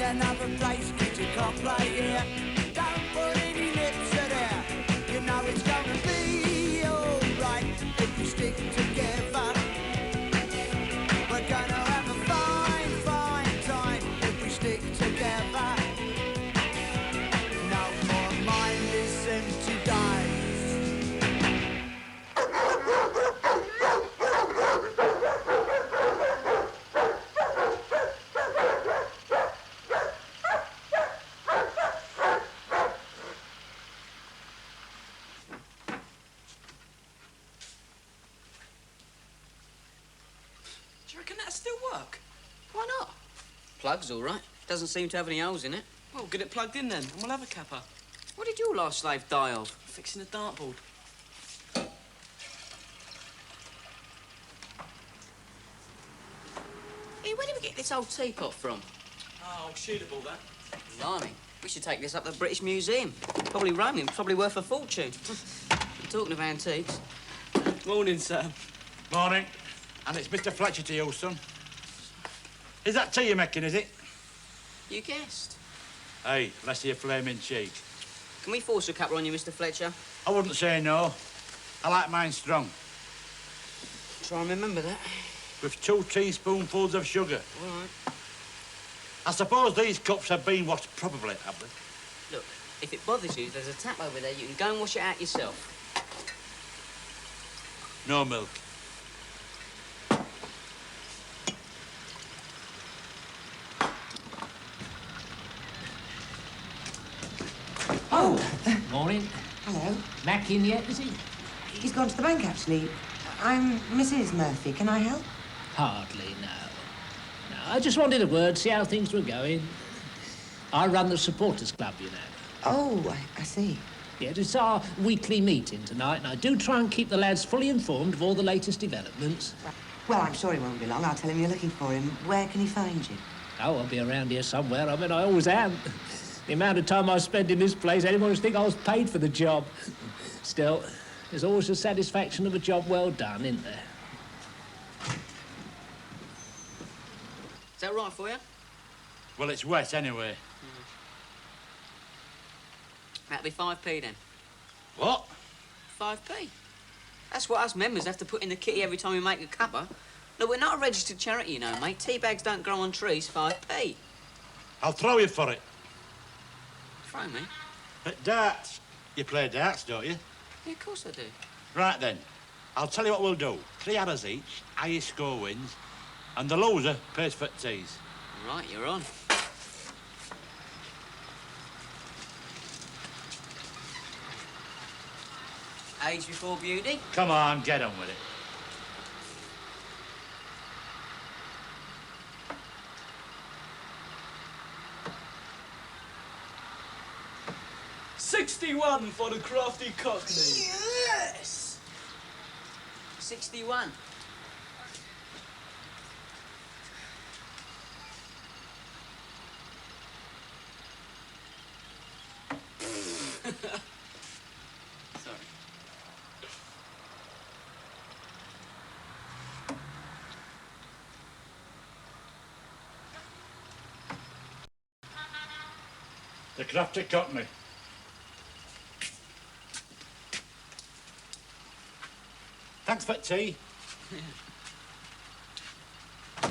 another place, 'cause you can't play here. Don't put any lips to there. You know it's gonna be alright if we stick together. We're gonna have a fine, fine time if we stick together. No more mindless empty days. Do you reckon that'll still work? Why not? Plug's all right. Doesn't seem to have any holes in it. Well, get it plugged in then, and we'll have a capper. What did your last slave die of? Fixing a dartboard. Hey, where did we get this old teapot from? Oh, shootable, that. Blimey, we should take this up to the British Museum. Probably Roman, probably worth a fortune. Talking of antiques. Morning, sir. Morning. And it's Mr. Fletcher to you, son. Is that tea you're making, is it? You guessed. Hey, let's see your flaming cheek. Can we force a cuppa on you, Mr. Fletcher? I wouldn't say no. I like mine strong. Try and remember that. With 2 teaspoonfuls of sugar. All right. I suppose these cups have been washed properly, have they? Look, if it bothers you, there's a tap over there. You can go and wash it out yourself. No milk. Oh, Morning. hello. Mac in yet, is he? He's gone to the bank, actually. I'm Mrs. Murphy. Can I help? Hardly, no. No, I just wanted a word, see how things were going. I run the supporters club, you know. Oh, I see. Yes, it's our weekly meeting tonight, and I do try and keep the lads fully informed of all the latest developments. Well, I'm sure he won't be long. I'll tell him you're looking for him. Where can he find you? Oh, I'll be around here somewhere. I mean, I always am. The amount of time I spend in this place, anyone would think I was paid for the job. Still, there's always the satisfaction of a job well done, isn't there? Is that right for you? Well, it's wet anyway. That'll be 5p then. What? 5p. That's what us members have to put in the kitty every time we make a cuppa. No, we're not a registered charity, you know, mate. Tea bags don't grow on trees, 5p. I'll throw you for it. Throw me? At darts. You play darts, don't you? Yeah, of course I do. Right then. I'll tell you what we'll do. 3 hours each, highest score wins, and the loser pays for teas. Right, you're on. Age before beauty? Come on, get on with it. $61 for the crafty cockney. Yes! 61. Sorry. The crafty cockney. Thanks for tea. I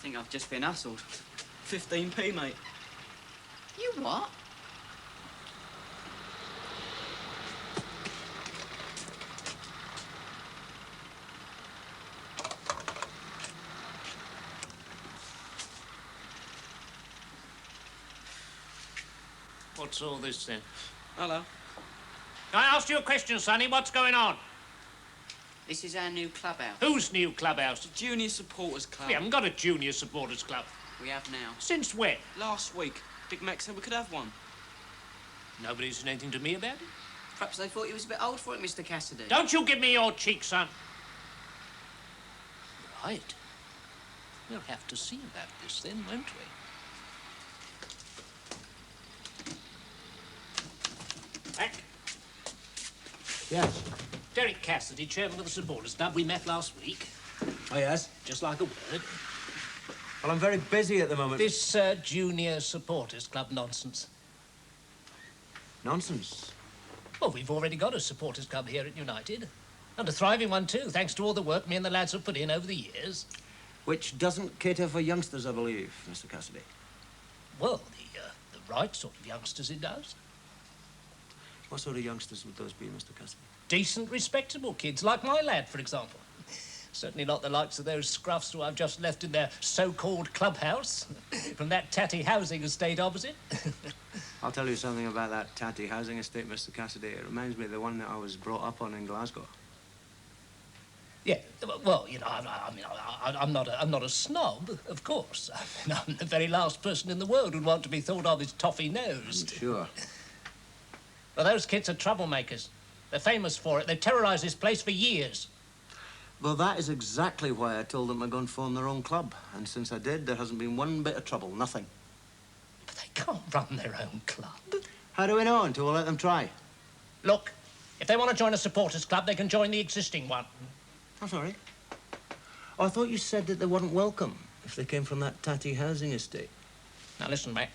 think I've just been hustled. 15p, mate. You what? What's all this, then? Hello. I asked you a question, Sonny. What's going on? This is our new clubhouse. Whose new clubhouse? Junior Supporters Club. We haven't got a junior supporters club. We have now. Since when? Last week, Big Mac said we could have one. Nobody's said anything to me about it. Perhaps they thought you was a bit old for it, Mr. Cassidy. Don't you give me your cheek, son. Right. We'll have to see about this then, won't we? Mac? Yes. Derek Cassidy, chairman of the supporters club. We met last week. Oh, yes? Just like a word. Well, I'm very busy at the moment. This junior supporters club nonsense. Nonsense. Well, we've already got a supporters club here at United. And a thriving one, too, thanks to all the work me and the lads have put in over the years. Which doesn't cater for youngsters, I believe, Mr. Cassidy. Well, the right sort of youngsters it does. What sort of youngsters would those be, Mr. Cassidy? Decent, respectable kids, like my lad, for example. Certainly not the likes of those scruffs who I've just left in their so-called clubhouse from that tatty housing estate opposite. I'll tell you something about that tatty housing estate, Mr. Cassidy. It reminds me of the one that I was brought up on in Glasgow. Yeah, well, you know, I'm not a snob, of course. I mean, I'm the very last person in the world who'd want to be thought of as toffee-nosed. Sure. Well, those kids are troublemakers. They're famous for it. They've terrorised this place for years. Well, that is exactly why I told them to go and form their own club. And since I did, there hasn't been one bit of trouble, nothing. But they can't run their own club. How do we know until we let them try? Look, if they want to join a supporters club, they can join the existing one. I'm sorry. Oh, I thought you said that they weren't welcome if they came from that tatty housing estate. Now, listen, Mac.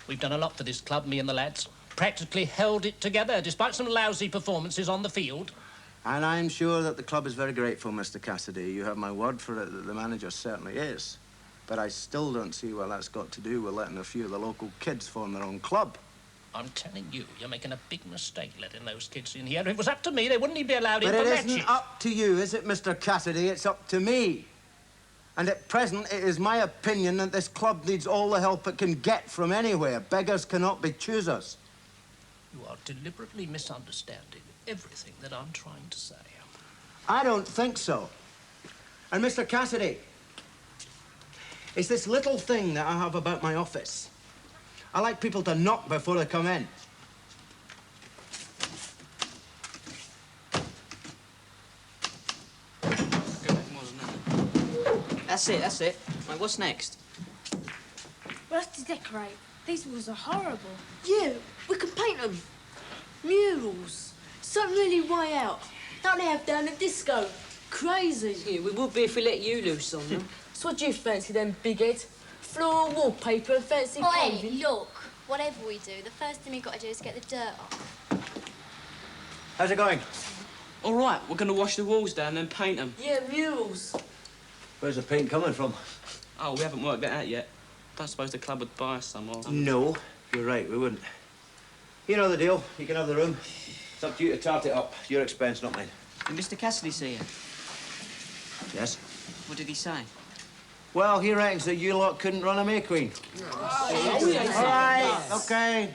We've done a lot for this club, me and the lads. Practically held it together, despite some lousy performances on the field. And I'm sure that the club is very grateful, Mr. Cassidy. You have my word for it that the manager certainly is. But I still don't see what that's got to do with letting a few of the local kids form their own club. I'm telling you, you're making a big mistake letting those kids in here. If it was up to me, they wouldn't even be allowed in But for it matches. isn't up to you, is it, Mr. Cassidy? It's up to me. And at present, it is my opinion that this club needs all the help it can get from anywhere. Beggars cannot be choosers. You are deliberately misunderstanding everything that I'm trying to say. I don't think so. And Mr. Cassidy, it's this little thing that I have about my office. I like people to knock before they come in. That's it. Right, what's next? We'll have to decorate. These walls are horrible. Yeah, we can paint them. Murals. Something really way out. Don't they have down at disco? Crazy. Yeah, we would be if we let you loose on them. So what do you fancy then, big head? Floral wallpaper and fancy Oi, paving? look, whatever we do, the first thing we've got to do is get the dirt off. How's it going? All right, we're going to wash the walls down and then paint them. Yeah, murals. Where's the paint coming from? Oh, we haven't worked that out yet. Don't suppose the club would buy us some or... No, you're right, we wouldn't. You know the deal. You can have the room. It's up to you to tart it up. Your expense, not mine. Did Mr. Cassidy see you? Yes? What did he say? Well, he reckons that you lot couldn't run a May Queen. All right, okay.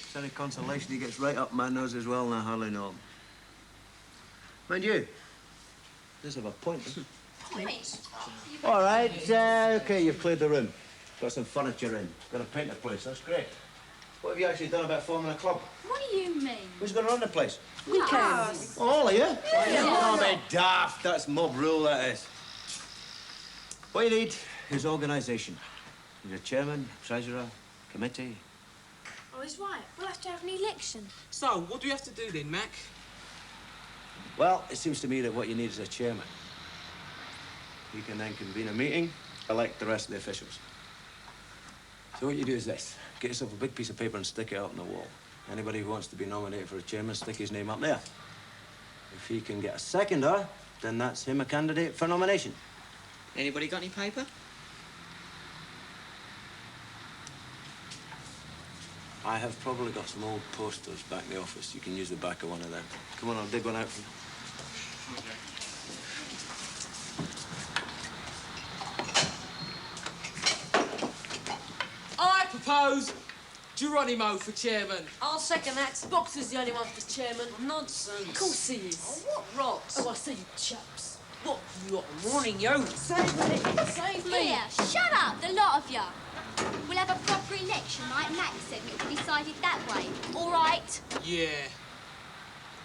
It's any consolation, he gets right up my nose as well, and I hardly know him. Mind you, does have a point. All right, okay, you've cleared the room. Got some furniture in. Got to paint the place, that's great. What have you actually done about forming a club? What do you mean? Who's going to run the place? We can. All of you? Oh, be daft. That's mob rule, that is. What you need is organisation. You're chairman, treasurer, committee. Oh, he's right. We'll have to have an election. So, what do we have to do then, Mac? Well, it seems to me that what you need is a chairman. He can then convene a meeting, elect the rest of the officials. So what you do is this. Get yourself a big piece of paper and stick it out on the wall. Anybody who wants to be nominated for a chairman, stick his name up there. If he can get a seconder, then that's him a candidate for nomination. Anybody got any paper? I have probably got some old posters back in the office. You can use the back of one of them. Come on, I'll dig one out for you. I propose Geronimo for chairman. I'll second that. Boxer's the only one for chairman. Nonsense. Of course he is. Oh, what rocks? Oh, I see you chaps. What? What? Morning, yo. Save me. Save me. Here, shut up, the lot of you. We'll have a proper election, like Max said, and it'll be decided that way. All right? Yeah.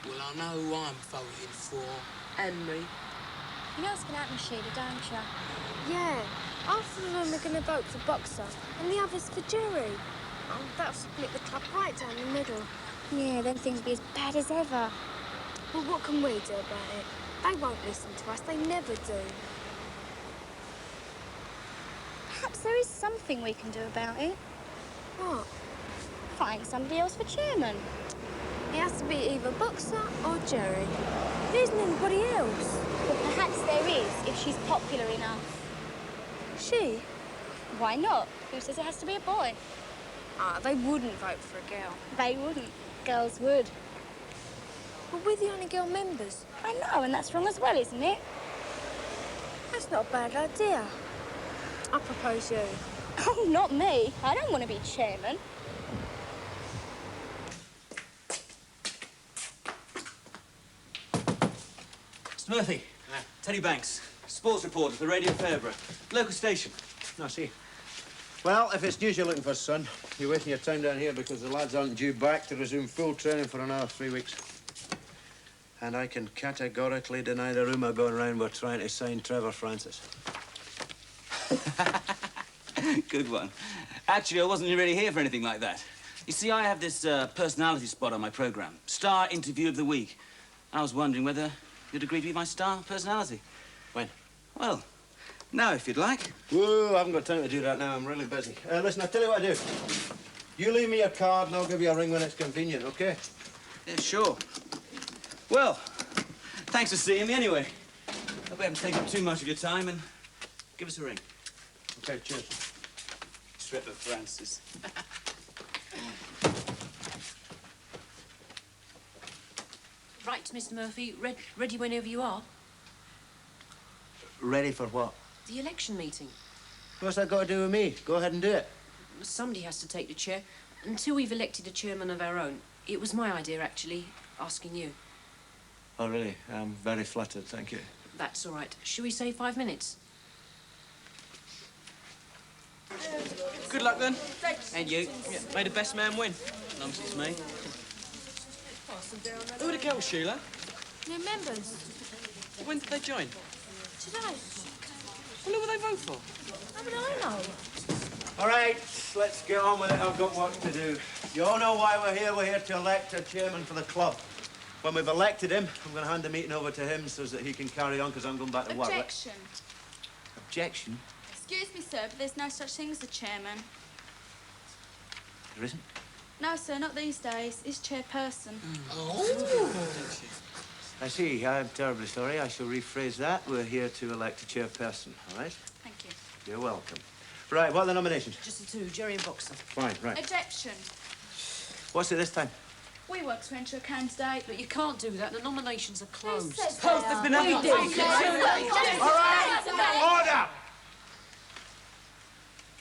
Well, I know who I'm voting for. And me. You know what's going to happen, Sheila, don't you? Yeah, half of them are going to vote for Boxer and the others for Jerry. Oh, that'll split the club right down the middle. Yeah, then things will be as bad as ever. Well, what can we do about it? They won't listen to us, they never do. perhaps there is something we can do about it. What? Find somebody else for chairman. It has to be either Boxer or Jerry. There isn't anybody else. Well, perhaps there is, if she's popular enough. She? Why not? Who says it has to be a boy? Ah, they wouldn't vote for a girl. They wouldn't. Girls would. But we're the only girl members. I know, and that's wrong as well, isn't it? That's not a bad idea. I propose you. Oh, not me. I don't want to be chairman. Mr. Murphy. Teddy Banks, sports reporter for Radio Fairborough. Local station. I see. Well, if it's news you're looking for, son, you're wasting your time down here because the lads aren't due back to resume full training for another 3 weeks. And I can categorically deny the rumour going around we're trying to sign Trevor Francis. Good one. Actually, I wasn't really here for anything like that. You see, I have this personality spot on my programme, Star Interview of the Week. I was wondering whether you'd agree to be my star personality. When? Well, now, if you'd like. Whoa, I haven't got time to do that now. I'm really busy. Listen, I'll tell you what I do. You leave me your card and I'll give you a ring when it's convenient, OK? Yeah, sure. Well, thanks for seeing me anyway. Hope I haven't taken up too much of your time, and give us a ring. OK, cheers. Trevor Francis. Right, Mr. Murphy. Ready whenever you are. Ready for what? The election meeting. What's that got to do with me? Go ahead and do it. Somebody has to take the chair. Until we've elected a chairman of our own. It was my idea, actually, asking you. Oh, really? I'm very flattered, thank you. That's all right. Shall we say 5 minutes? Good luck, then. And you? Yeah, may the best man win. Nonsense, me. Who are the girls, Sheila? New members. When did they join? Today. Well, who will they vote for? How would I know? All right, let's get on with it. I've got work to do. You all know why we're here. We're here to elect a chairman for the club. When we've elected him, I'm going to hand the meeting over to him so that he can carry on, because I'm going back to work. Objection. Objection? Excuse me, sir, but there's no such thing as a chairman. There isn't? No, sir, not these days. He's chairperson. Oh. I see. I'm terribly sorry. I shall rephrase that. We're here to elect a chairperson, all right? Thank you. You're welcome. Right, what are the nominations? Just the two, Jerry and Boxer. Fine, right. Objection. What's it this time? We want to enter a candidate. But you can't do that. The nominations are closed. There's been We do. All right, order!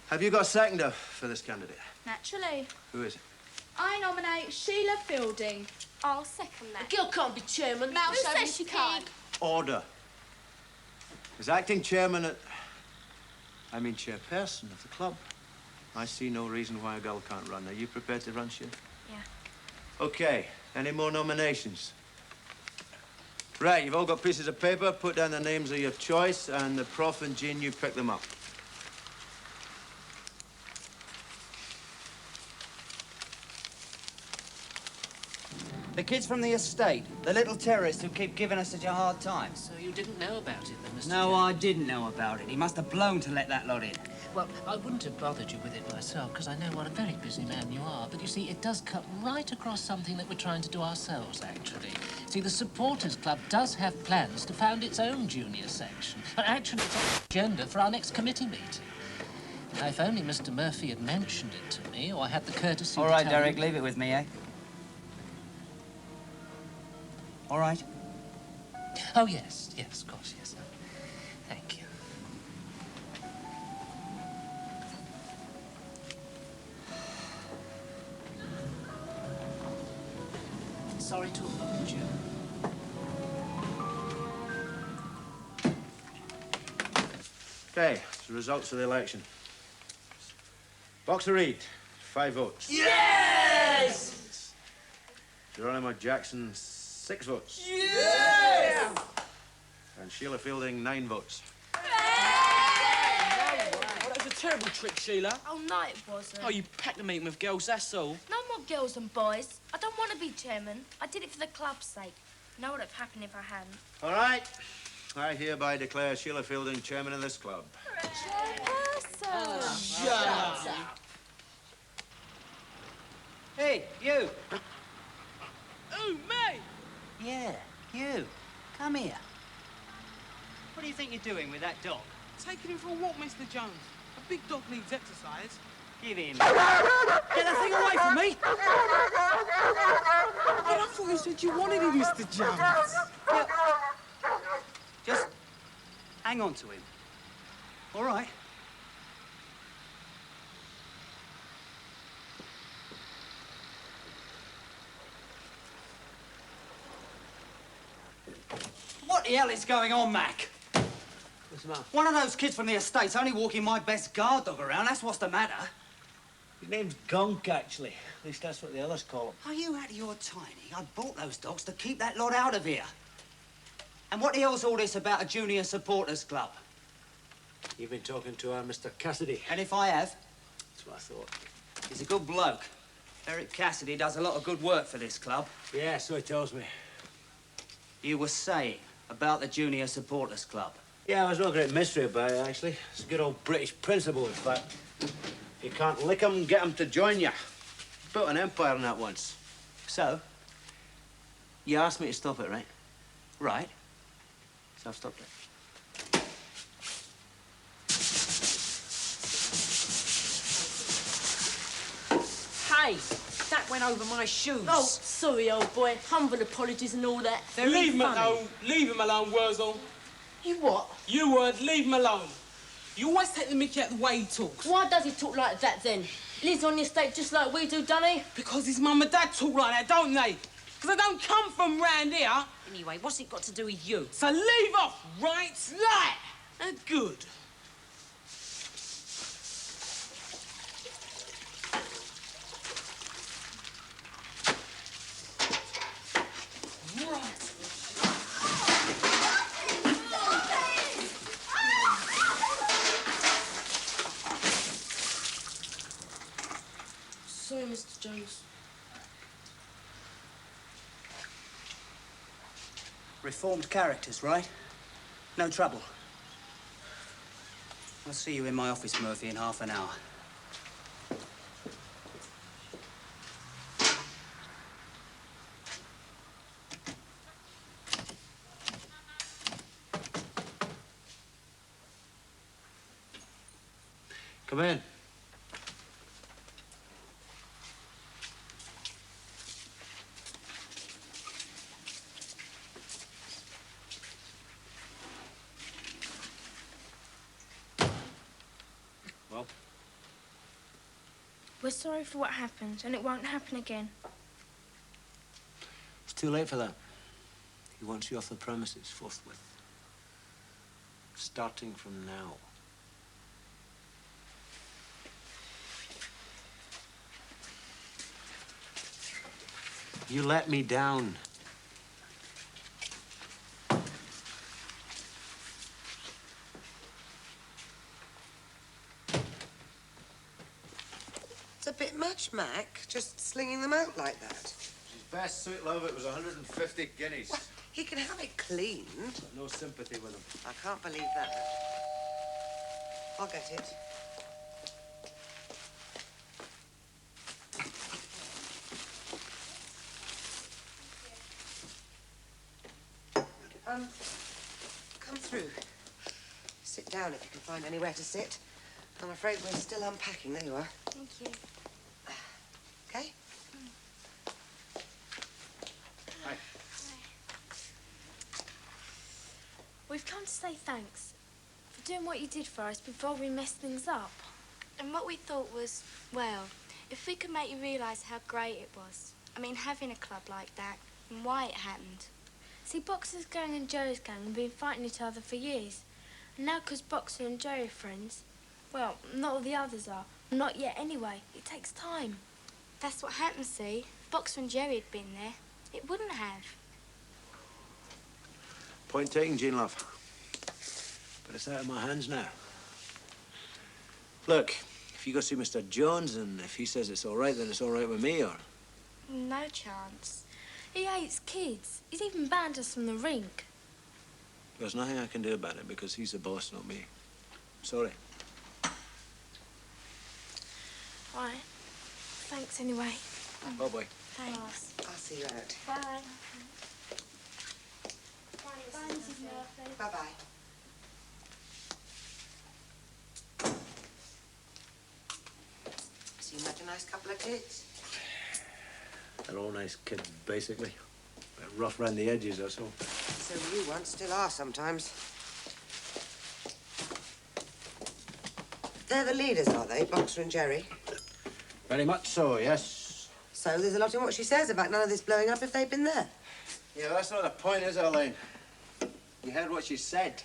Have you got a seconder for this candidate? Naturally. Who is it? I nominate Sheila Fielding. I'll second that. The girl can't be chairman. Who says she can't? Order. As acting chairman chairperson of the club, I see no reason why a girl can't run. Are you prepared to run, Sheila? Yeah. OK. Any more nominations? Right, you've all got pieces of paper. Put down the names of your choice, and the Prof and Jean, you pick them up. The kids from the estate, the little terrorists who keep giving us such a hard time. So you didn't know about it, then, Mr. No, I didn't know about it. He must have blown to let that lot in. Well, I wouldn't have bothered you with it myself, because I know what a very busy man you are. But you see, it does cut right across something that we're trying to do ourselves, actually. See, the Supporters Club does have plans to found its own junior section. And actually, it's on the agenda for our next committee meeting. Now, if only Mr. Murphy had mentioned it to me, or had the courtesy All to right, tell Derek, me... leave it with me, eh? All right. Oh, yes, of course, yes. Thank you. Sorry to have bothered you. OK, the results of the election. Boxer Reed, 5 votes. Yes! Geronimo Jackson, 6 votes. Yes! And Sheila Fielding, 9 votes. Oh, that was a terrible trick, Sheila. Oh, no, it wasn't. Oh, you packed the meeting with girls, that's all. No more girls and boys. I don't want to be chairman. I did it for the club's sake. You know what would have happened if I hadn't? All right. I hereby declare Sheila Fielding chairman of this club. Chairperson! Hey, you! Who, me? Yeah, you. Come here. What do you think you're doing with that dog? Taking him for a walk, Mr. Jones. A big dog needs exercise. Give him. Get that thing away from me! But I thought you said you wanted him, Mr. Jones. Yeah. Just hang on to him. All right? What the hell is going on, Mac? What's the matter? One of those kids from the estate's only walking my best guard dog around. That's what's the matter. His name's Gunk, actually. At least that's what the others call him. Are you out of your tiny? I bought those dogs to keep that lot out of here. And what the hell's all this about a junior supporters club? You've been talking to Mr. Cassidy. And if I have? That's what I thought. He's a good bloke. Eric Cassidy does a lot of good work for this club. Yeah, so he tells me. You were saying about the junior supporters club. Yeah, there's no great mystery about it, actually. It's a good old British principle, in fact. If you can't lick 'em, get 'em to join you. Built an empire on that once. So? You asked me to stop it, right? Right. So I've stopped it. Hey, that went over my shoes. Oh, sorry, old boy. Humble apologies and all that. Very Leave him funny. alone. Leave him alone, Wurzel. You what? You word, leave him alone. You always take the mickey out the way he talks. Why does he talk like that then? Lives on the estate just like we do, doesn't he? Because his mum and dad talk like that, don't they? Because they don't come from round here. Anyway, what's it got to do with you? So leave off, right? Right. Good. Sorry, Mr. Jones. Reformed characters, right? No trouble. I'll see you in my office, Murphy, in half an hour. Come in. Well? We're sorry for what happened, and it won't happen again. It's too late for that. He wants you off the premises forthwith. Starting from now. You let me down. It's a bit much, Mac, just slinging them out like that. His best suit, love, it was 150 guineas. What? He can have it cleaned. Got no sympathy with him. I can't believe that. I'll get it. Come through. Sit down if you can find anywhere to sit. I'm afraid we're still unpacking. There you are. Thank you. Okay? Hi. We've come to say thanks for doing what you did for us before we messed things up. And what we thought was, well, if we could make you realise how great it was. I mean, having a club like that and why it happened. See, Boxer's gang and Joe's gang have been fighting each other for years. And now, because Boxer and Joe are friends, well, not all the others are. Not yet, anyway. It takes time. That's what happened, see? If Boxer and Jerry had been there, it wouldn't have. Point taken, Jean Love. But it's out of my hands now. Look, if you go see Mr. Jones and if he says it's all right, then it's all right with me, or... No chance. He hates kids. He's even banned us from the rink. There's nothing I can do about it because he's the boss, not me. Sorry. Right. Thanks anyway. Bye-bye. Thanks. I'll see you out. Bye. Bye, Mrs. Murphy. Bye-bye. Seem like a nice couple of kids. They're all nice kids, basically. They're rough round the edges, that's all. So you once still are sometimes. They're the leaders, are they, Boxer and Jerry? Very much so, yes. So there's a lot in what she says about none of this blowing up if they've been there. Yeah, that's not the point, is it, Elaine? You heard what she said.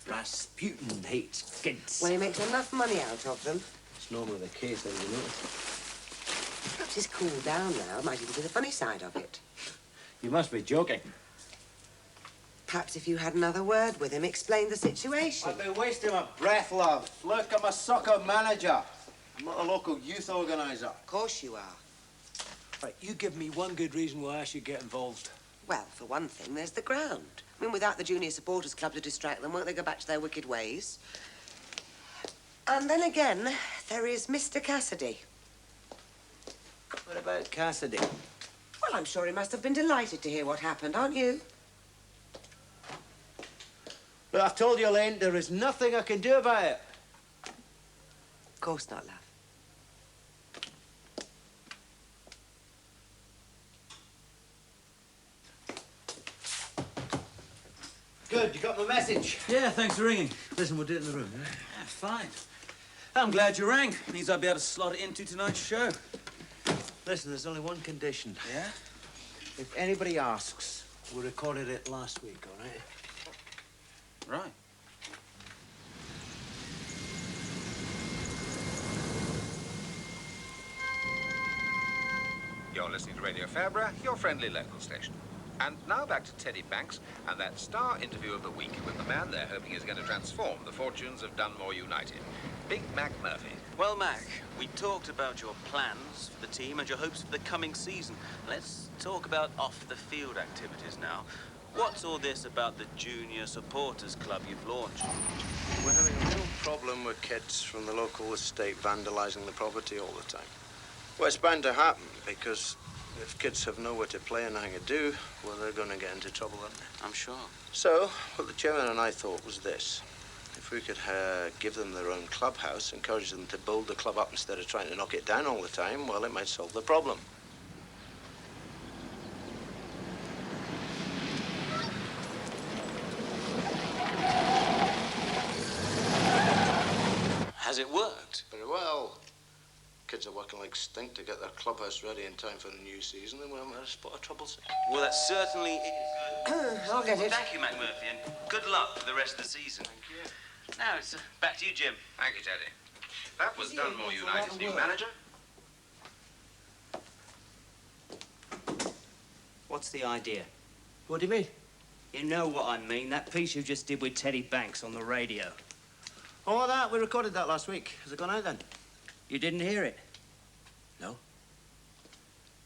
Rasputin hates kids. Well, he makes enough money out of them. It's normally the case, as you notice. Perhaps he's cooled down now. Might even be the funny side of it. You must be joking. Perhaps if you had another word with him, explain the situation. I've been wasting my breath, love. Look, I'm a soccer manager. I'm not a local youth organiser. Of course you are. Right, you give me one good reason why I should get involved. Well, for one thing, there's the ground. I mean, without the Junior Supporters Club to distract them, won't they go back to their wicked ways? And then again, there is Mr. Cassidy. What about Cassidy? Well, I'm sure he must have been delighted to hear what happened, aren't you? But I've told you, Elaine, there is nothing I can do about it. Of course not, love. Good, you got my message. Yeah, thanks for ringing. Listen, we'll do it in the room, yeah? Yeah, fine. I'm glad you rang. Means I'll be able to slot it into tonight's show. Listen, there's only one condition. Yeah? If anybody asks, we recorded it last week, all right? Right. You're listening to Radio Fabra, your friendly local station. And now back to Teddy Banks and that star interview of the week with the man they're hoping is going to transform the fortunes of Dunmore United, Big Mac Murphy. Well, Mac, we talked about your plans for the team and your hopes for the coming season. Let's talk about off-the-field activities now. What's all this about the Junior Supporters Club you've launched? We're having a real problem with kids from the local estate vandalising the property all the time. Well, it's bound to happen, because if kids have nowhere to play and nothing to do, well, they're going to get into trouble, aren't they? I'm sure. So, what the chairman and I thought was this. If we could give them their own clubhouse, encourage them to build the club up instead of trying to knock it down all the time, well, it might solve the problem. Has it worked? Very well. Kids are working like stink to get their clubhouse ready in time for the new season, and we haven't had a spot of trouble since. Well, that certainly is good. I'll get it. Thank you, Mac Murphy, and good luck for the rest of the season. Thank you. Now it's back to you, Jim. Thank you, Teddy. That was Dunmore United's new manager. What's the idea? What do you mean? You know what I mean. That piece you just did with Teddy Banks on the radio. Oh, that. We recorded that last week. Has it gone out then? You didn't hear it? No.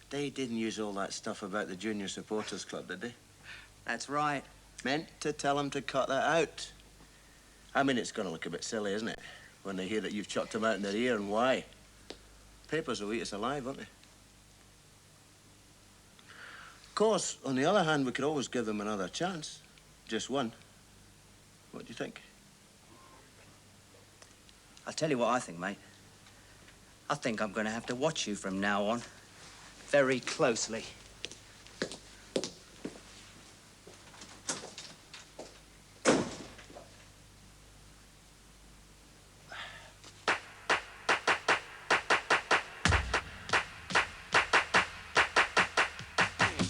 They didn't use all that stuff about the Junior Supporters Club, did they? That's right. Meant to tell them to cut that out. I mean, it's going to look a bit silly, isn't it? When they hear that you've chucked them out in their ear, and why? Papers will eat us alive, won't they? Of course, on the other hand, we could always give them another chance. Just one. What do you think? I'll tell you what I think, mate. I think I'm going to have to watch you from now on. Very closely.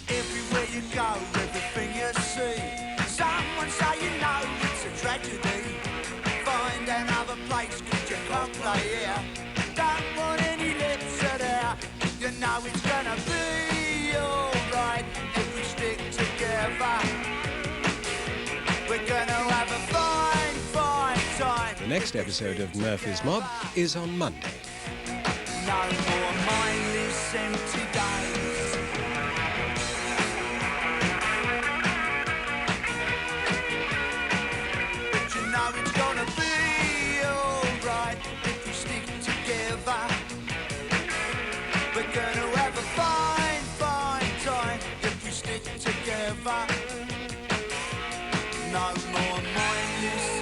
Everywhere you go, everything you see, someone say you know it's a tragedy. Find another place, 'cause you can't play here. Don't want any lecture there. You know it's gonna be alright if we stick together. We're gonna have a fine, fine time. The next episode of Murphy's Mob is on Monday. No more mindless empty days. But you know it's gonna be alright if we stick together. gonna have a fine, fine time if you stick together. No more mindless